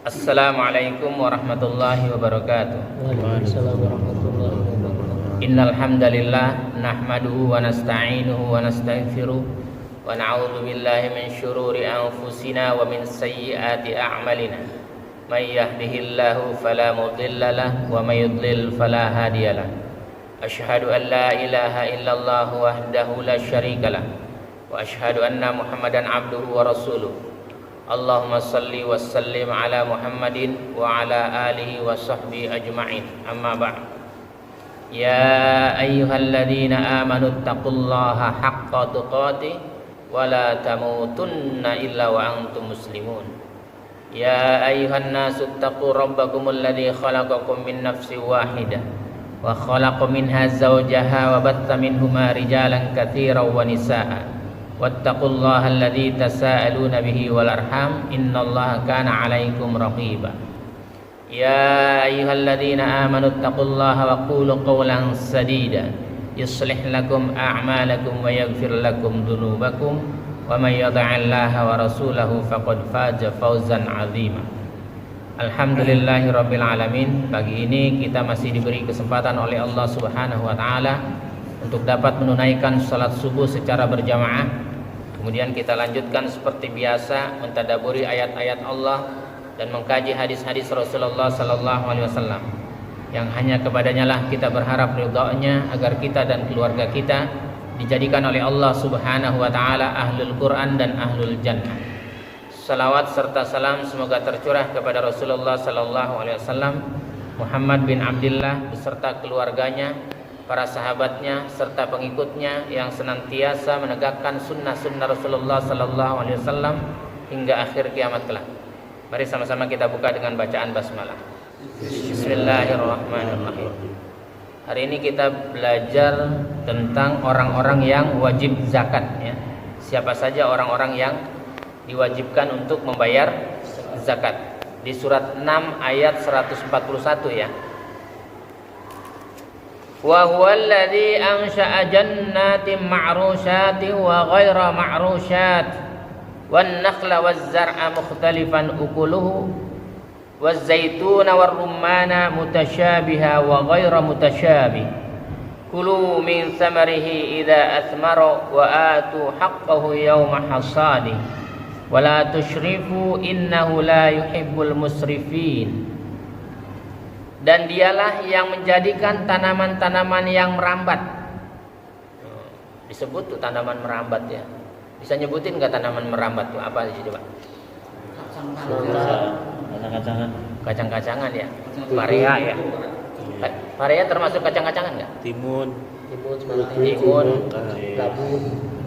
Assalamualaikum warahmatullahi wabarakatuh. Waalaikumsalam warahmatullahi wabarakatuh. Innal hamdalillah nahmaduhu wa nasta'inuhu wa nastaghfiruh wa na'udzu billahi min syururi anfusina wa min sayyiati a'malina. May yahdihillahu fala mudilla lahu wa may yudlil fala hadiya lahu. Asyhadu an la ilaha illallah wahdahu la syarika lahu wa asyhadu anna Muhammadan abduhu wa rasuluh. Allahumma salli wa sallim ala Muhammadin wa ala alihi wa sahbihi ajma'in. Amma ba'd. Ya ayyuhalladzina amanu taqullaha haqqa tuqatih wa la tamutunna illa wa antum muslimun. Ya ayyuhan nasu taqu rabbakumul ladzi khalaqakum min nafsin wahidah wa khalaqa minha zawjaha wa batta minhuma rijalan katsiran wa nisaa'a. Wattaqullaha alladzi tasaaluna bihi wal arham innallaha kana 'alaikum raqiba. Ya ayyuhalladzina amanu taqullaha wa qulu qawlan sadida yuslih lakum a'malakum wa yaghfir lakum dhunubakum wa may yuti'illaha wa rasulahu faqad faza fawzan 'azima. Alhamdulillahirabbil alamin. Pagi ini kita masih diberi kesempatan oleh Allah Subhanahu wa taala untuk dapat menunaikan salat subuh secara berjamaah. Kemudian kita lanjutkan seperti biasa mentadaburi ayat-ayat Allah dan mengkaji hadis-hadis Rasulullah sallallahu alaihi wasallam yang hanya kepadanya lah kita berharap ridha-Nya agar kita dan keluarga kita dijadikan oleh Allah Subhanahu wa taala ahlul Quran dan ahlul jannah. Salawat serta salam semoga tercurah kepada Rasulullah sallallahu alaihi wasallam, Muhammad bin Abdullah beserta keluarganya, para sahabatnya serta pengikutnya yang senantiasa menegakkan sunnah-sunnah Rasulullah sallallahu alaihi wasallam hingga akhir kiamat kelak. Mari sama-sama kita buka dengan bacaan basmalah. Bismillahirrahmanirrahim. Hari ini kita belajar tentang orang-orang yang wajib zakat ya. Siapa saja orang-orang yang diwajibkan untuk membayar zakat. Di surat 6 ayat 141 ya. Wa huwa alladzi ansha'a jannatin ma'rushatin wa ghaira ma'rushat wan nakhla waz zar'a mukhtalifan ukuluhu waz zaituna war rumana mutasyabiha wa ghaira mutasyabih kulu min thamarihi idza athmara wa atu haqqahu yawma hasadi wa la tusyrifu innahu la yuhibbul musrifin. Dan dialah yang menjadikan tanaman-tanaman yang merambat. Disebut tuh tanaman merambat ya. Bisa nyebutin nggak tanaman merambat tuh apa sih coba? Kacang-kacangan. Kacang-kacangan ya. Parea ya. Parea termasuk kacang-kacangan nggak? Timun,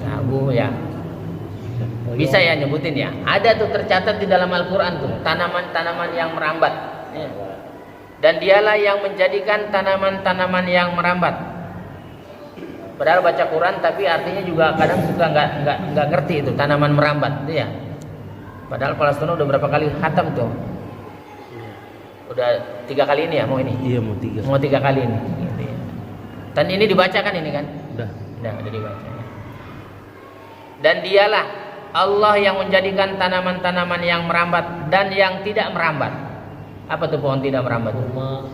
labu ya. Bisa ya nyebutin ya. Ada tuh tercatat di dalam Al-Quran tuh tanaman-tanaman yang merambat. Ya. Dan dialah yang menjadikan tanaman-tanaman yang merambat. Padahal baca Quran tapi artinya juga kadang suka nggak ngerti itu tanaman merambat itu ya. Padahal Pak Lastono udah berapa kali khatam tuh? Udah 3 kali ini ya mau ini? Iya mau 3. Mau 3 kali ini. Gitu ya. Dan ini dibacakan ini kan? Udah dibaca. Dan dialah Allah yang menjadikan tanaman-tanaman yang merambat dan yang tidak merambat. Apa tuh pohon tidak merambat? Kurma,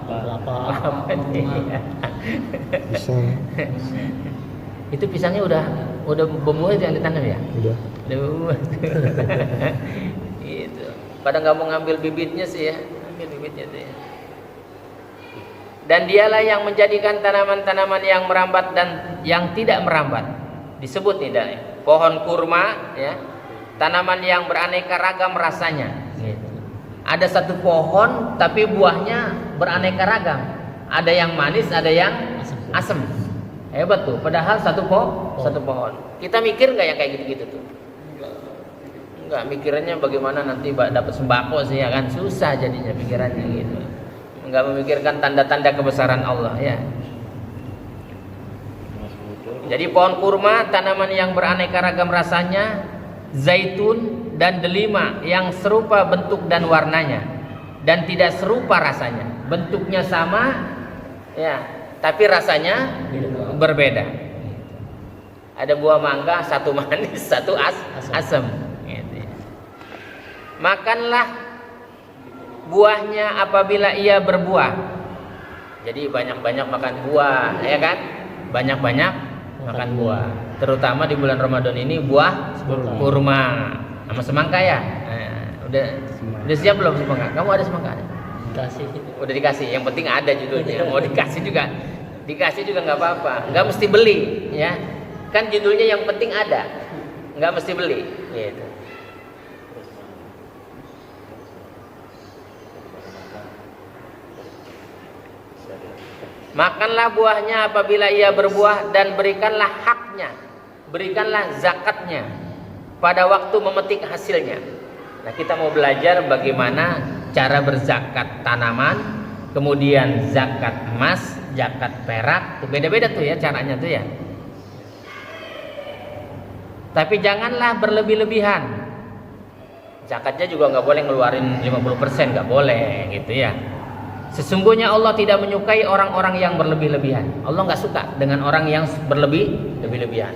kelapa. Pisang. Itu pisangnya udah berbuah yang ditanam ya? Udah. Udah berbuah. Itu. Pada nggak mau ngambil bibitnya sih ya, ambil bibitnya tuh ya. Dan dialah yang menjadikan tanaman-tanaman yang merambat dan yang tidak merambat. Disebut nih dah, pohon kurma ya, tanaman yang beraneka ragam rasanya. Gitu. Ada satu pohon tapi buahnya beraneka ragam. Ada yang manis, ada yang asam. Hebat tuh. Padahal satu pohon. Kita mikir nggak yang kayak gitu-gitu tuh? Enggak. Mikirannya bagaimana nanti dapat sembako sih ya kan, susah jadinya pikirannya gitu. Enggak memikirkan tanda-tanda kebesaran Allah ya. Jadi pohon kurma tanaman yang beraneka ragam rasanya, zaitun dan delima yang serupa bentuk dan warnanya dan tidak serupa rasanya. Bentuknya sama ya, tapi rasanya berbeda. Ada buah mangga, satu manis, satu asam. Gitu. Makanlah buahnya apabila ia berbuah. Jadi banyak-banyak makan buah, ya kan? Banyak-banyak makan buah. Terutama di bulan Ramadan ini buah kurma sama semangka ya. Nah, udah siap belum semangka? Kamu ada semangka? Kasih. Udah dikasih. Yang penting ada judulnya. Mau dikasih juga nggak apa-apa. Nggak mesti beli, ya. Kan judulnya yang penting ada. Nggak mesti beli, gitu. Makanlah buahnya apabila ia berbuah dan berikanlah haknya, berikanlah zakatnya pada waktu memetik hasilnya. Nah, kita mau belajar bagaimana cara berzakat tanaman, kemudian zakat emas, zakat perak, tuh beda-beda tuh ya caranya tuh ya. Tapi janganlah berlebih-lebihan. Zakatnya juga nggak boleh ngeluarin 50%, nggak boleh gitu ya. Sesungguhnya Allah tidak menyukai orang-orang yang berlebih-lebihan. Allah nggak suka dengan orang yang berlebih-lebihan.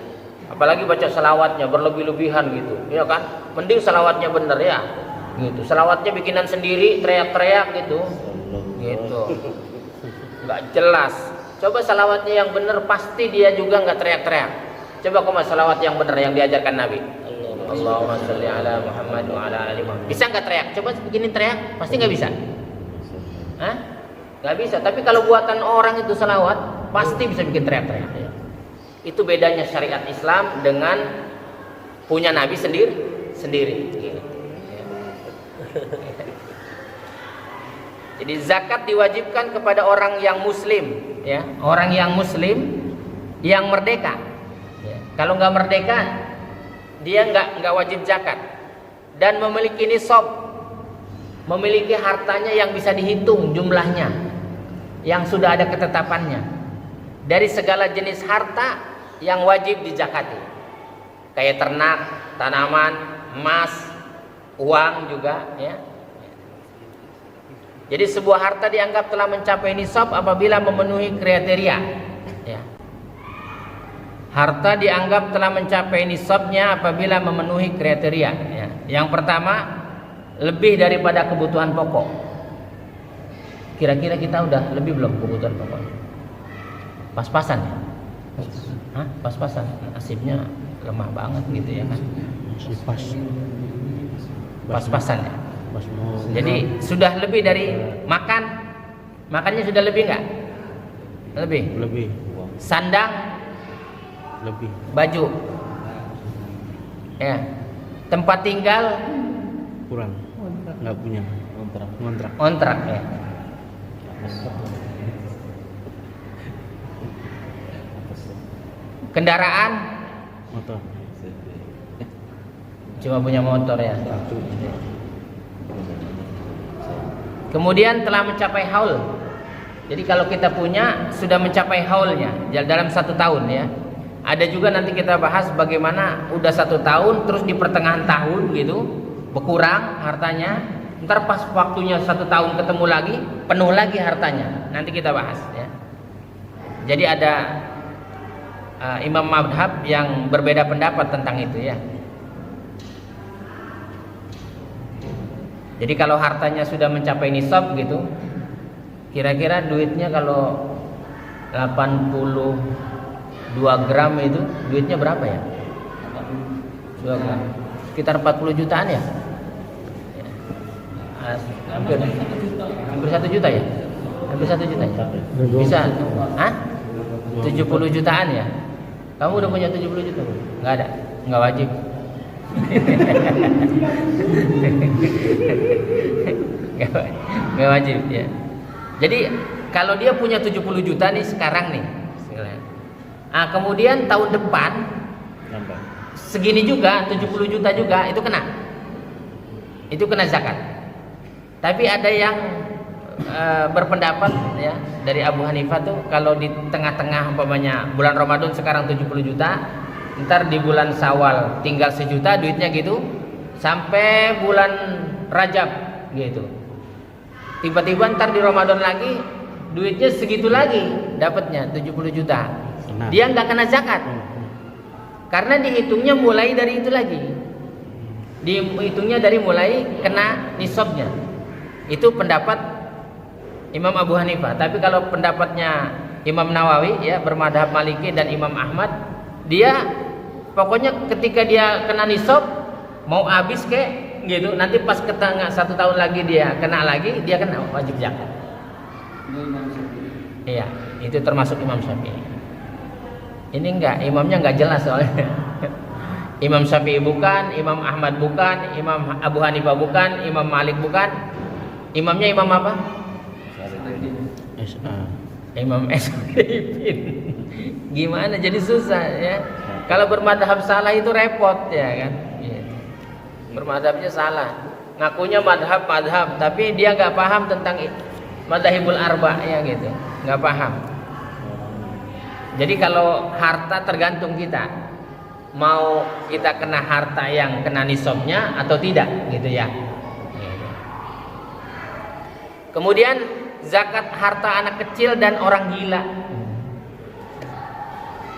Apalagi baca selawatnya berlebih-lebihan gitu, ya kan? Mending selawatnya bener ya, gitu. Selawatnya bikinan sendiri, teriak-teriak gitu, nggak jelas. Coba selawatnya yang bener, pasti dia juga nggak teriak-teriak. Coba kau selawat yang bener yang diajarkan Nabi. Allahumma sholli ala Muhammad wa ala ali Muhammad. Bisa nggak teriak? Coba begini teriak, pasti nggak bisa. Hah? Gak bisa. Tapi kalau buatan orang itu selawat, pasti bisa bikin teriak-teriak. Itu bedanya syariat Islam dengan punya Nabi sendiri. Jadi zakat diwajibkan kepada orang yang Muslim, ya, orang yang Muslim yang merdeka. Ya. Kalau nggak merdeka, dia nggak wajib zakat dan memiliki nisab. Memiliki hartanya yang bisa dihitung jumlahnya, yang sudah ada ketetapannya. Dari segala jenis harta yang wajib dizakati, kayak ternak, tanaman, emas, uang juga ya. Jadi sebuah harta dianggap telah mencapai nisab apabila memenuhi kriteria ya. Harta dianggap telah mencapai nisabnya apabila memenuhi kriteria ya. Yang pertama, lebih daripada kebutuhan pokok. Kira-kira kita udah lebih belum kebutuhan pokok? Pas-pasan ya? Hah? Pas-pasan. Nasibnya lemah banget gitu ya kan? Pas-pasan ya? Jadi sudah lebih dari makannya sudah lebih nggak? Lebih. Sandang? Lebih. Baju? Ya. Tempat tinggal? Kurang. Nggak punya. Kontrak ya. Kendaraan? Motor. Cuma punya motor ya. Kemudian telah mencapai haul. Jadi kalau kita punya sudah mencapai haulnya dalam 1 tahun ya. Ada juga nanti kita bahas bagaimana udah 1 tahun terus di pertengahan tahun gitu berkurang hartanya. Ntar pas waktunya 1 tahun ketemu lagi penuh lagi hartanya. Nanti kita bahas ya. Jadi ada imam madhab yang berbeda pendapat tentang itu ya. Jadi kalau hartanya sudah mencapai nisab gitu, kira-kira duitnya kalau 82 gram itu duitnya berapa ya? 2 gram. Sekitar 40 jutaan ya? Hampir 1 juta ya? Hampir 1 juta ya? Bisa? Hah? 70 jutaan ya? Kamu udah punya 70 juta? Nggak ada? Nggak wajib? Nggak wajib ya. Jadi kalau dia punya 70 juta nih sekarang nih, kemudian tahun depan segini juga 70 juta juga itu kena zakat. Tapi ada yang berpendapat ya dari Abu Hanifah tuh kalau di tengah-tengah umpamanya bulan Ramadan sekarang 70 juta, ntar di bulan Syawal tinggal 1 juta duitnya gitu sampai bulan Rajab gitu. Tiba-tiba ntar di Ramadan lagi duitnya segitu lagi dapatnya 70 juta. Dia nggak kena zakat. Karena dihitungnya mulai dari itu lagi. Dihitungnya dari mulai kena nisabnya. Itu pendapat Imam Abu Hanifah. Tapi kalau pendapatnya Imam Nawawi ya, bermadhab Maliki dan Imam Ahmad, dia pokoknya ketika dia kena nisab mau habis kek gitu, nanti pas ke tengah 1 tahun lagi dia kena lagi, dia kena wajib zakat. Iya, itu termasuk Imam Syafi'i. Ini enggak, imamnya enggak jelas soalnya. Imam Syafi'i bukan, Imam Ahmad bukan, Imam Abu Hanifah bukan, Imam Malik bukan. Imamnya Imam apa? Imam Esqaifin. Gimana jadi susah ya. Kalau bermadhab salah itu repot ya kan. Bermadhabnya salah. Ngakunya madhab, tapi dia nggak paham tentang madhahibul arba ya gitu. Nggak paham. Jadi kalau harta tergantung kita. Mau kita kena harta yang kena nisabnya atau tidak gitu ya. Kemudian zakat harta anak kecil dan orang gila.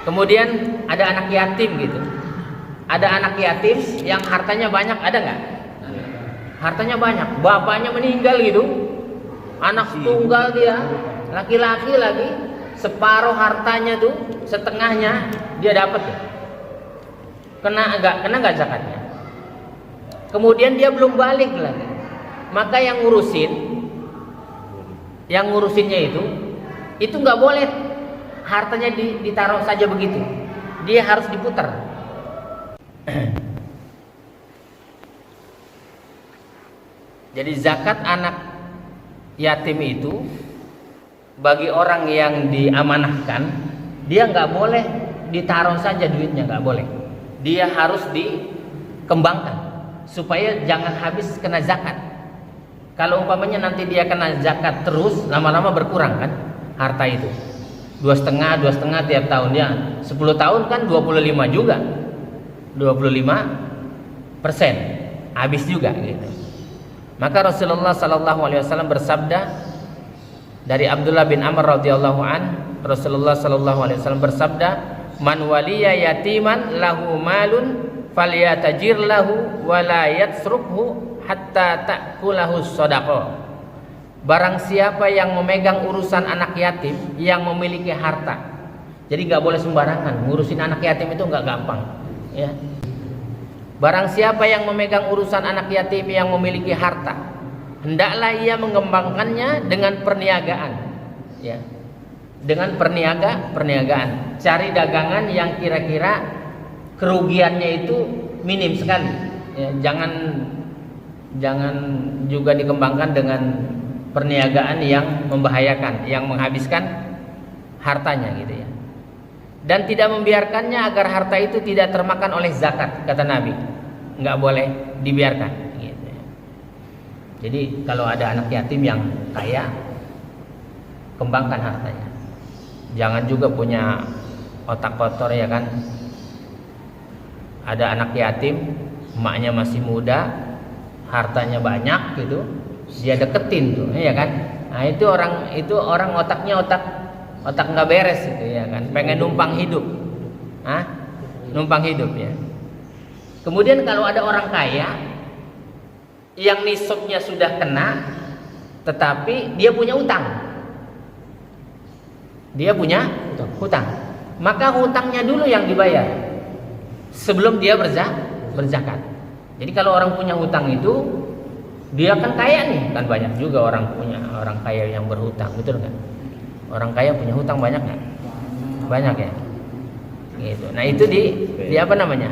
Kemudian ada anak yatim gitu. Ada anak yatim yang hartanya banyak, ada nggak? Hartanya banyak, bapaknya meninggal gitu. Anak tunggal dia, laki-laki lagi, separuh hartanya tuh, setengahnya dia dapat ya. Kena nggak zakatnya? Kemudian dia belum balik lagi. Maka yang ngurusinnya itu nggak boleh hartanya ditaruh saja begitu. Dia harus diputar. Jadi zakat anak yatim itu bagi orang yang diamanahkan, dia nggak boleh ditaruh saja duitnya, nggak boleh. Dia harus dikembangkan supaya jangan habis kena zakat. Kalau umpamanya nanti dia kena zakat terus, lama-lama berkurang kan harta itu. 2,5 tiap tahun ya. 10 tahun kan 25 juga. 25% habis juga gitu. Maka Rasulullah sallallahu alaihi wasallam bersabda dari Abdullah bin Amr radhiyallahu an, Rasulullah sallallahu alaihi wasallam bersabda, "Man waliya yatiman lahu malun falyatajir lahu wa la yatsrukhu hatta ta'kulahu shadaqah." Barang siapa yang memegang urusan anak yatim yang memiliki harta. Jadi enggak boleh sembarangan ngurusin anak yatim, itu enggak gampang, ya. Barang siapa yang memegang urusan anak yatim yang memiliki harta, hendaklah ia mengembangkannya dengan perniagaan, ya. Dengan perniagaan. Cari dagangan yang kira-kira kerugiannya itu minim sekali, ya. Jangan juga dikembangkan dengan perniagaan yang membahayakan, yang menghabiskan hartanya gitu ya. Dan tidak membiarkannya agar harta itu tidak termakan oleh zakat, kata Nabi. Enggak boleh dibiarkan gitu ya. Jadi kalau ada anak yatim yang kaya, kembangkan hartanya. Jangan juga punya otak kotor ya kan. Ada anak yatim, emaknya masih muda, hartanya banyak gitu, dia deketin tuh, ya kan? Nah itu orang otaknya otak nggak beres gitu ya kan, pengen numpang hidup, numpang hidup ya. Kemudian kalau ada orang kaya yang nisabnya sudah kena, tetapi dia punya utang, maka hutangnya dulu yang dibayar sebelum dia berzakat. Jadi kalau orang punya hutang itu, dia kan kaya nih, kan banyak juga orang kaya yang berhutang, betul nggak? Orang kaya punya hutang banyak nggak? Banyak ya. Gitu. Nah itu di apa namanya?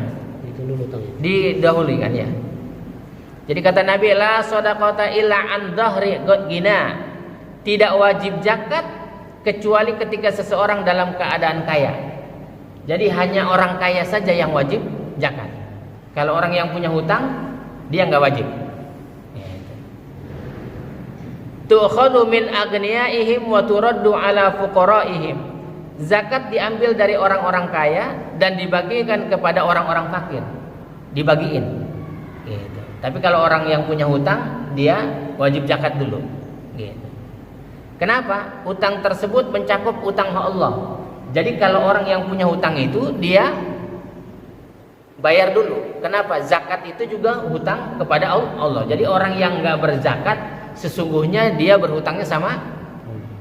Didahului kan ya. Jadi kata Nabi, la shadaqata illa an dhahri ghina. Tidak wajib zakat kecuali ketika seseorang dalam keadaan kaya. Jadi hanya orang kaya saja yang wajib zakat. Kalau orang yang punya hutang, dia nggak wajib. Tu'khadhu min aghniyaihim wa turaddu ala fuqaraihim. Zakat diambil dari orang-orang kaya dan dibagikan kepada orang-orang fakir. Dibagiin. Gitu. Tapi kalau orang yang punya hutang, dia wajib zakat dulu. Gitu. Kenapa? Hutang tersebut mencakup hutang Allah. Jadi kalau orang yang punya hutang itu, dia bayar dulu. Kenapa? Zakat itu juga hutang kepada Allah. Jadi orang yang nggak berzakat sesungguhnya dia berhutangnya sama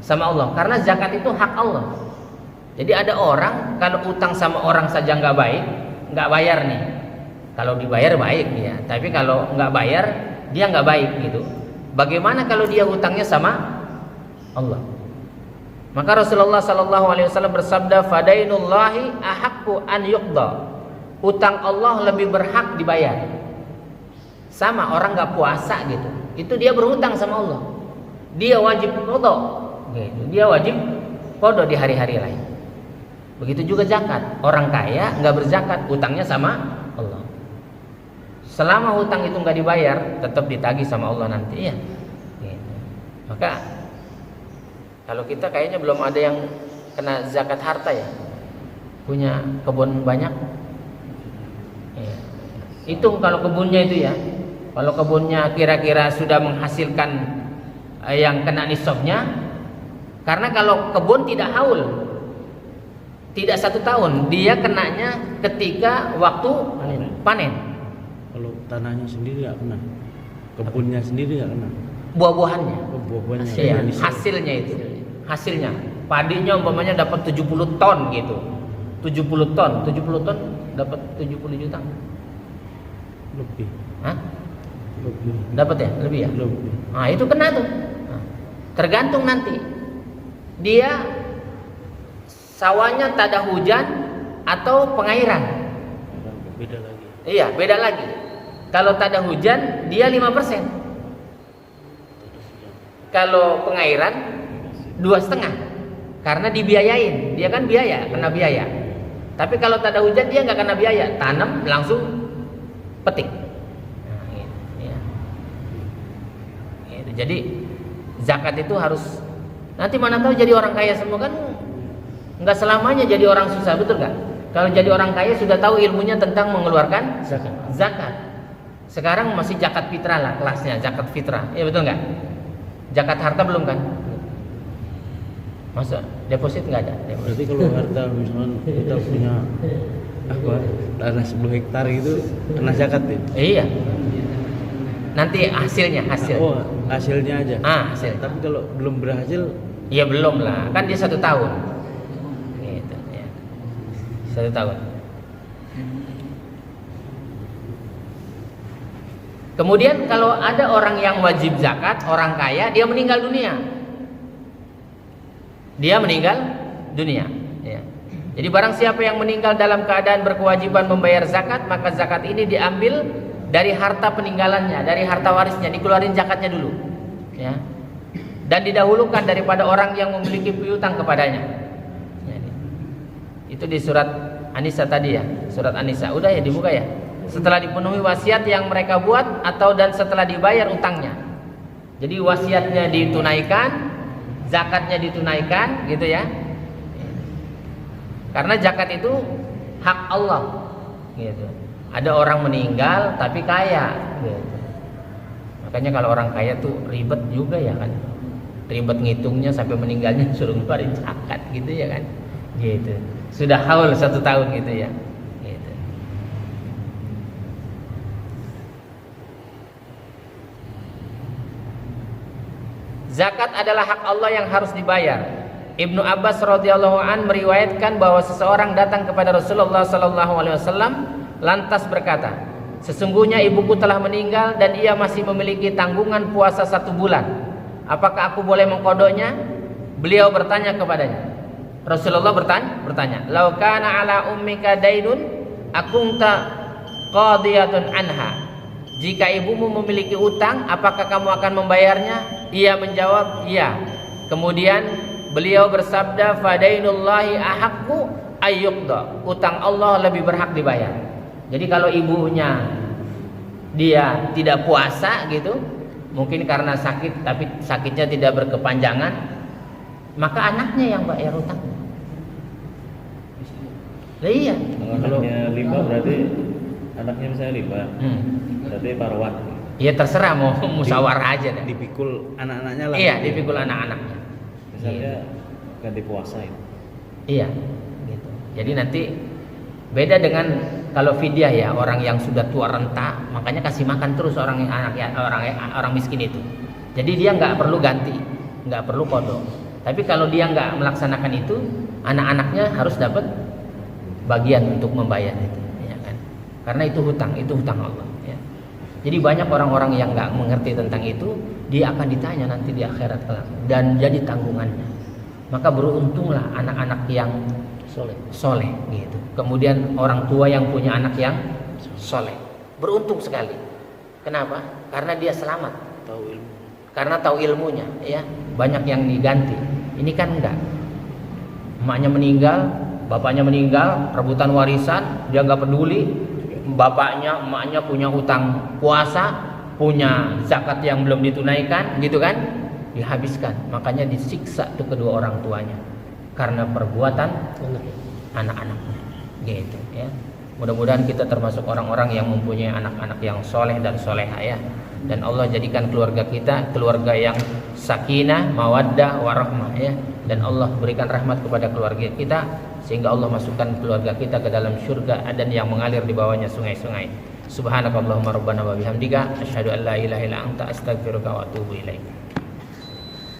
Allah, karena zakat itu hak Allah. Jadi ada orang kalau utang sama orang saja nggak baik, nggak bayar nih. Kalau dibayar baik ya, tapi kalau nggak bayar dia nggak baik gitu. Bagaimana kalau dia hutangnya sama Allah? Maka Rasulullah Sallallahu Alaihi Wasallam bersabda, "Fadainullahi ahaqqu an yuqda." Utang Allah lebih berhak dibayar. Sama orang nggak puasa gitu, itu dia berhutang sama Allah. Dia wajib qada, gitu. Dia wajib qada di hari-hari lain. Begitu juga zakat. Orang kaya nggak berzakat, utangnya sama Allah. Selama hutang itu nggak dibayar, tetap ditagih sama Allah nanti ya. Gitu. Maka kalau kita kayaknya belum ada yang kena zakat harta ya, punya kebun banyak. Ya. Hitung kalau kebunnya itu ya, kalau kebunnya kira-kira sudah menghasilkan yang kena nisabnya, karena kalau kebun tidak haul, tidak 1 tahun, dia kenanya ketika waktu panen. Kalau tanahnya sendiri nggak kena, kebunnya sendiri nggak kena. Buah-buahannya, Buah-buahnya. ya, hasilnya itu, hasilnya. Padinya umpamanya dapat 70 ton gitu, 70 ton dapat 70 juta. Lebih. Hah? Lebih. Dapat ya, lebih ya. Lebih. Nah itu kena tuh. Nah, tergantung nanti dia sawahnya tak ada hujan atau pengairan. Beda lagi. Iya, beda lagi. Kalau tak ada hujan, dia 5%. Kalau pengairan 2,5, karena dibiayain. Dia kan biaya, kena biaya. Tapi kalau tak ada hujan, dia nggak kena biaya. Tanam langsung petik. Nah, gitu, ya. Gitu. Jadi zakat itu harus, nanti mana tahu jadi orang kaya semua kan. Nggak selamanya jadi orang susah, betul nggak? Kalau jadi orang kaya sudah tahu ilmunya tentang mengeluarkan zakat. Sekarang masih zakat fitrah lah kelasnya, zakat fitrah. Iya betul nggak? Zakat harta belum kan? Masa deposit nggak ada? Deposit. Berarti kalau harta misalnya kita punya tanah 10 hektar gitu kena zakat ya? Iya. Nanti hasilnya. Oh, hasilnya aja. Hasil. Tapi kalau belum berhasil, ya belum lah. Kan dia 1 tahun. Gitu ya. 1 tahun. Kemudian kalau ada orang yang wajib zakat, orang kaya, dia meninggal dunia. Dia meninggal dunia. Ya. Jadi barang siapa yang meninggal dalam keadaan berkewajiban membayar zakat, maka zakat ini diambil dari harta peninggalannya, dari harta warisnya, dikeluarin zakatnya dulu. Ya. Dan didahulukan daripada orang yang memiliki piutang kepadanya. Ya. Itu di surat An-Nisa tadi ya, surat An-Nisa. Udah ya dibuka ya. Setelah dipenuhi wasiat yang mereka buat dan setelah dibayar utangnya. Jadi wasiatnya ditunaikan, zakatnya ditunaikan, gitu ya. Karena zakat itu hak Allah, gitu. Ada orang meninggal tapi kaya, gitu. Makanya kalau orang kaya tuh ribet juga ya kan, ribet ngitungnya sampai meninggalnya suruh ngeluarin zakat, gitu ya kan, gitu. Sudah haul 1 tahun gitu ya. Zakat adalah hak Allah yang harus dibayar. Ibnu Abbas radhiyallahu an meriwayatkan bahwa seseorang datang kepada Rasulullah sallallahu alaihi wasallam lantas berkata, "Sesungguhnya ibuku telah meninggal dan ia masih memiliki tanggungan puasa 1 bulan. Apakah aku boleh mengkodoknya?" Beliau bertanya kepadanya. Rasulullah bertanya, "Lau kana ala ummika dainun akunta qadiyatun anha." Jika ibumu memiliki utang, apakah kamu akan membayarnya? Ia menjawab, "Iya." Kemudian beliau bersabda, "Fadainullahi ahaqqu ayyuqda." Utang Allah lebih berhak dibayar. Jadi kalau ibunya dia tidak puasa gitu, mungkin karena sakit tapi sakitnya tidak berkepanjangan, maka anaknya yang bayar utang. Lah iya. Kalau anaknya riba berarti anaknya misalnya riba. Berarti paruan. Ya terserah mau musyawarah aja dah. dipikul anak-anaknya lah. Iya, dipikul anak-anaknya. Misalnya ganti puasa itu. Iya, gitu. Jadi nanti beda dengan kalau fidyah ya, orang yang sudah tua renta, makanya kasih makan terus orang miskin itu. Jadi dia nggak perlu ganti, nggak perlu qada. Tapi kalau dia nggak melaksanakan itu, anak-anaknya harus dapat bagian untuk membayar itu, ya kan? Karena itu hutang Allah. Ya. Jadi banyak orang-orang yang nggak mengerti tentang itu, dia akan ditanya nanti di akhirat kelak dan jadi tanggungannya. Maka beruntunglah anak-anak yang soleh gitu. Kemudian orang tua yang punya anak yang soleh, beruntung sekali. Kenapa? Karena dia selamat. Karena tahu ilmunya, ya. Banyak yang diganti. Ini kan enggak. Emaknya meninggal, bapaknya meninggal, rebutan warisan, dia nggak peduli. Bapaknya, emaknya punya hutang puasa, punya zakat yang belum ditunaikan, gitu kan? Dihabiskan. Makanya disiksa tuh kedua orang tuanya karena perbuatan anak-anaknya, gitu ya. Mudah-mudahan kita termasuk orang-orang yang mempunyai anak-anak yang soleh dan soleha ya. Dan Allah jadikan keluarga kita keluarga yang sakinah, mawaddah, warahmah ya. Dan Allah berikan rahmat kepada keluarga kita sehingga Allah masukkan keluarga kita ke dalam surga dan yang mengalir di bawahnya sungai-sungai. Subhanakallahumma rabbana wa bihamdika asyhadu an la ilaha illa anta astaghfiruka wa atubu ilaik.